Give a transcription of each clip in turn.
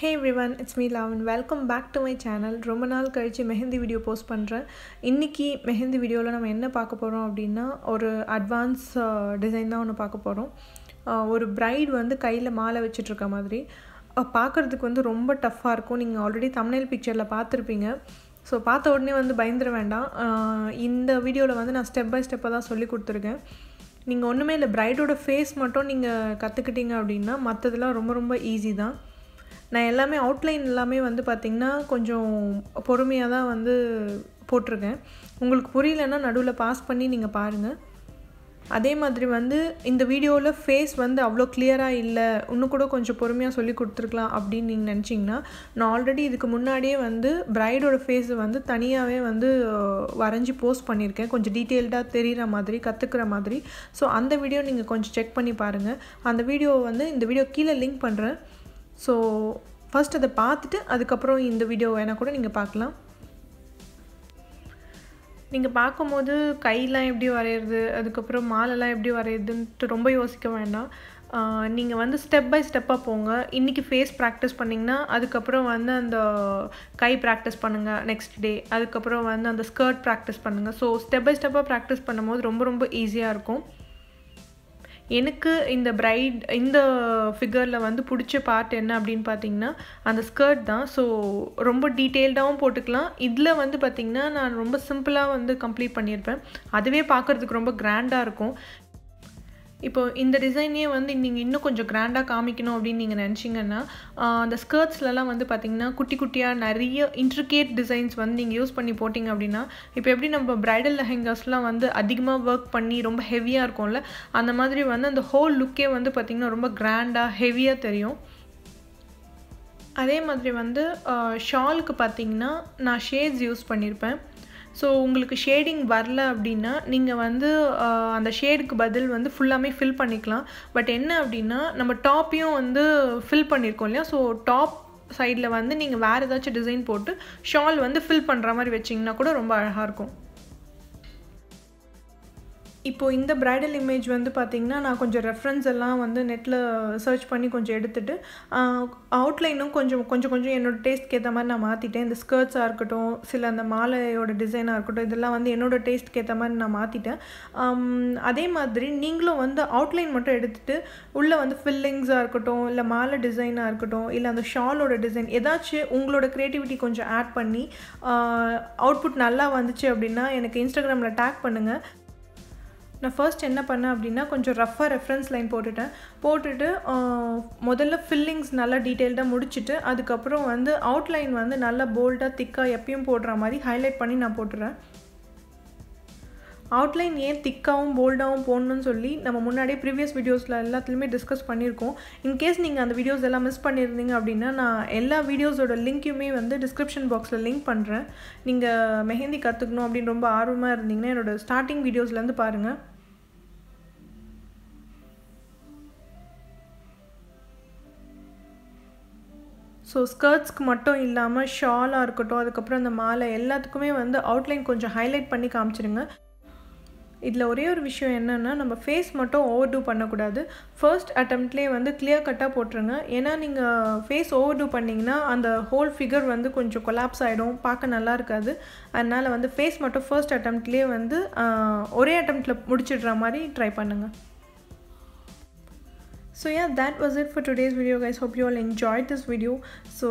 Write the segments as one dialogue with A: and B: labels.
A: Hey everyone, it's me Love and welcome back to my channel. ரொம்ப நாள் கழிச்சு mehndi video post பண்ணுறேன். இன்றைக்கி மெஹந்தி வீடியோவில் நம்ம என்ன பார்க்க போகிறோம் அப்படின்னா ஒரு அட்வான்ஸ் டிசைன் தான் ஒன்று பார்க்க போகிறோம். ஒரு பிரைட் வந்து கையில் மாலை வச்சிட்ருக்க மாதிரி பார்க்குறதுக்கு வந்து ரொம்ப டஃப்பாக இருக்கும். நீங்கள் ஆல்ரெடி தம்ப்நெயில் பிக்சரில் பார்த்துருப்பீங்க. ஸோ பார்த்த உடனே வந்து பயந்துட வேண்டாம். இந்த வீடியோவில் வந்து நான் ஸ்டெப் பை ஸ்டெப்பாக தான் சொல்லி கொடுத்துருக்கேன். நீங்கள் ஒன்றுமே இல்லை, பிரைடோட ஃபேஸ் மட்டும் நீங்கள் கற்றுக்கிட்டீங்க அப்படின்னா மற்றதெல்லாம் ரொம்ப ரொம்ப ஈஸி தான். நான் எல்லாமே அவுட்லைன் எல்லாமே வந்து பார்த்திங்கன்னா கொஞ்சம் பொறுமையாக தான் வந்து போட்டிருக்கேன். உங்களுக்கு புரியலன்னா நடுவில் பாஸ் பண்ணி நீங்கள் பாருங்கள். அதே மாதிரி வந்து இந்த வீடியோவில் ஃபேஸ் வந்து அவ்வளோ கிளியராக இல்லை, இன்னும் கூட கொஞ்சம் பொறுமையாக சொல்லி கொடுத்துருக்கலாம் அப்படின்னு நீங்கள் நினச்சிங்கன்னா, நான் ஆல்ரெடி இதுக்கு முன்னாடியே வந்து பிரைடோட ஃபேஸை வந்து தனியாகவே வந்து வரைஞ்சி போஸ்ட் பண்ணியிருக்கேன், கொஞ்சம் டீட்டெயில்டாக தெரிகிற மாதிரி கற்றுக்கிற மாதிரி. ஸோ அந்த வீடியோ நீங்கள் கொஞ்சம் செக் பண்ணி பாருங்கள். அந்த வீடியோ வந்து இந்த வீடியோ கீழே லிங்க் பண்ணுறேன். ஸோ ஃபஸ்ட் அதை பார்த்துட்டு அதுக்கப்புறம் இந்த வீடியோ வேணால் கூட நீங்கள் பார்க்கலாம். நீங்கள் பார்க்கும்போது கையெல்லாம் எப்படி வரைகிறது, அதுக்கப்புறம் மாலைலாம் எப்படி வரைகிறதுன்ட்டு ரொம்ப யோசிக்க வேண்டாம். நீங்கள் வந்து ஸ்டெப் பை ஸ்டெப்பாக போங்க. இன்றைக்கி ஃபேஸ் ப்ராக்டிஸ் பண்ணிங்கன்னா அதுக்கப்புறம் வந்து அந்த கை ப்ராக்டிஸ் பண்ணுங்கள் நெக்ஸ்ட் டே, அதுக்கப்புறம் வந்து அந்த ஸ்கர்ட் ப்ராக்டிஸ் பண்ணுங்கள். ஸோ ஸ்டெப் பை ஸ்டெப்பாக ப்ராக்டிஸ் பண்ணும்போது ரொம்ப ரொம்ப ஈஸியாக இருக்கும். எனக்கு இந்த ஃபிகரில் வந்து பிடிச்ச பார்ட் என்ன அப்படின்னு பார்த்தீங்கன்னா அந்த ஸ்கர்ட் தான். ஸோ ரொம்ப டீட்டெயில்டாகவும் போட்டுக்கலாம். இதில் வந்து பார்த்திங்கன்னா நான் ரொம்ப சிம்பிளாக வந்து கம்ப்ளீட் பண்ணியிருப்பேன். அதுவே பார்க்குறதுக்கு ரொம்ப கிராண்டாக இருக்கும். இப்போது இந்த டிசைனே வந்து நீங்கள் இன்னும் கொஞ்சம் கிராண்டாக காமிக்கணும் அப்படின்னு நீங்கள் நினச்சிங்கன்னா அந்த ஸ்கர்ட்ஸ்லலாம் வந்து பார்த்திங்கன்னா குட்டி குட்டியாக நிறைய இன்ட்ரிகேட் டிசைன்ஸ் வந்து நீங்கள் யூஸ் பண்ணி போட்டிங்க அப்படின்னா, இப்போ எப்படி நம்ம பிரைடல் லெஹெங்காஸ்லாம் வந்து அதிகமாக ஒர்க் பண்ணி ரொம்ப ஹெவியாக இருக்கும்ல, அந்த மாதிரி வந்து அந்த ஹோல் லுக்கே வந்து பார்த்திங்கன்னா ரொம்ப கிராண்டாக ஹெவியாக தெரியும். அதே மாதிரி வந்து ஷாலுக்கு பார்த்திங்கன்னா நான் ஷேட்ஸ் யூஸ் பண்ணியிருப்பேன். ஸோ உங்களுக்கு ஷேடிங் வரல அப்படின்னா நீங்கள் வந்து அந்த ஷேடுக்கு பதில் வந்து ஃபுல்லாமே ஃபில் பண்ணிக்கலாம். பட் என்ன அப்படின்னா நம்ம டாப்பையும் வந்து ஃபில் பண்ணியிருக்கோம் இல்லையா, ஸோ டாப் சைடில் வந்து நீங்கள் வேறு ஏதாச்சும் டிசைன் போட்டு ஷால் வந்து ஃபில் பண்ணுற மாதிரி வச்சிங்கன்னா கூட ரொம்ப அழகாக இருக்கும். இப்போது இந்த பிரைடல் இமேஜ் வந்து பார்த்திங்கன்னா நான் கொஞ்சம் ரெஃபரன்ஸ் எல்லாம் வந்து நெட்டில் சர்ச் பண்ணி கொஞ்சம் எடுத்துகிட்டு அவுட்லைனும் கொஞ்சம் என்னோடய டேஸ்ட்க்கு ஏற்ற மாதிரி நான் மாற்றிட்டேன். இந்த ஸ்கர்ட்ஸாக இருக்கட்டும், சில அந்த மாலையோட டிசைனாக இருக்கட்டும், இதெல்லாம் வந்து என்னோடய டேஸ்ட்க்கு ஏற்ற மாதிரி நான் மாற்றிட்டேன். அதே மாதிரி நீங்களும் வந்து அவுட்லைன் மட்டும் எடுத்துகிட்டு உள்ளே வந்து ஃபில்லிங்ஸாக இருக்கட்டும், இல்லை மாலை டிசைனாக இருக்கட்டும், இல்லை அந்த ஷாலோட டிசைன் ஏதாச்சும் உங்களோட க்ரியேட்டிவிட்டி கொஞ்சம் ஆட் பண்ணி அவுட்புட் நல்லா வந்துச்சு அப்படின்னா எனக்கு இன்ஸ்டாகிராமில் டேக் பண்ணுங்கள். நான் ஃபர்ஸ்ட் என்ன பண்ணேன் அப்படின்னா கொஞ்சம் ரஃப்பாக ரெஃபரன்ஸ் லைன் போட்டுட்டு முதல்ல ஃபில்லிங்ஸ் நல்லா டீட்டெயில்டாக முடிச்சுட்டு அதுக்கப்புறம் வந்து அவுட்லைன் வந்து நல்லா போல்டாக திக்காக எப்பயும் போடுற மாதிரி ஹைலைட் பண்ணி நான் போட்டுறேன். அவுட்லைன் ஏன் திக்காகவும் போல்டாகவும் போடணும்னு சொல்லி நம்ம முன்னாடியே ப்ரீவியஸ் வீடியோஸில் எல்லாத்துலேயுமே டிஸ்கஸ் பண்ணியிருக்கோம். இன்கேஸ் நீங்கள் அந்த வீடியோஸ் எல்லாம் மிஸ் பண்ணியிருந்தீங்க அப்படின்னா நான் எல்லா வீடியோஸோட லிங்க்குமே வந்து டிஸ்கிரிப்ஷன் பாக்ஸில் லிங்க் பண்ணுறேன். நீங்கள் மெஹந்தி கற்றுக்கணும் அப்படின்னு ரொம்ப ஆர்வமாக இருந்தீங்கன்னா என்னோடய ஸ்டார்டிங் வீடியோஸ்லேருந்து பாருங்கள். ஸோ ஸ்கர்ட்ஸ்க்கு மட்டும் இல்லாமல் ஷாலாக இருக்கட்டும், அதுக்கப்புறம் அந்த மாலை எல்லாத்துக்குமே வந்து அவுட்லைன் கொஞ்சம் ஹைலைட் பண்ணி காமிச்சிருங்க. இதில் ஒரே ஒரு விஷயம் என்னென்னா நம்ம ஃபேஸ் மட்டும் ஓவர் டூ பண்ணக்கூடாது. ஃபர்ஸ்ட் அட்டெம்ப்ட்லேயே வந்து கிளியர் கட்டாக போட்டுருங்க. ஏன்னா நீங்கள் ஃபேஸ் ஓவர் டூ பண்ணிங்கன்னா அந்த ஹோல் ஃபிகர் வந்து கொஞ்சம் கொலாப்ஸ் ஆகிடும், பார்க்க நல்லா இருக்காது. அதனால் வந்து ஃபேஸ் மட்டும் ஃபர்ஸ்ட் அட்டெம்ப்ட்லேயே வந்து ஒரே அட்டெம்ப்டில் முடிச்சிடுற மாதிரி ட்ரை பண்ணுங்கள். So yeah, that was it for today's video guys. Hope you all enjoyed this video. So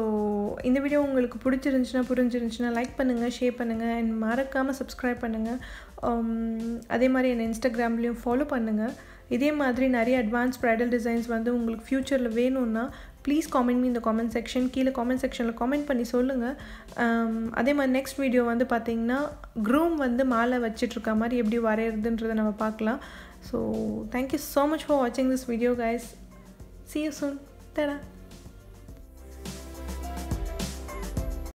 A: இந்த வீடியோ உங்களுக்கு புரிஞ்சிருந்துச்சுன்னா லைக் பண்ணுங்கள், ஷேர் பண்ணுங்கள் அண்ட் மறக்காமல் சப்ஸ்கிரைப் பண்ணுங்கள். அதே மாதிரி என்னை இன்ஸ்டாகிராம்லேயும் ஃபாலோ பண்ணுங்கள். இதே மாதிரி நிறைய அட்வான்ஸ் ப்ரைடல் டிசைன்ஸ் வந்து உங்களுக்கு ஃப்யூச்சரில் வேணும்னா ப்ளீஸ் காமெண்ட் மீ இந்த காமெண்ட் செக்ஷன். கீழே காமெண்ட் செக்ஷனில் காமெண்ட் பண்ணி சொல்லுங்கள். அதே மாதிரி நெக்ஸ்ட் வீடியோ வந்து பார்த்திங்கன்னா க்ரூம் வந்து மாலை வச்சிட்ருக்க மாதிரி எப்படி வரைகிறதுன்றதை நம்ம பார்க்கலாம். So thank you so much for watching this video guys. See you soon. Ta-da.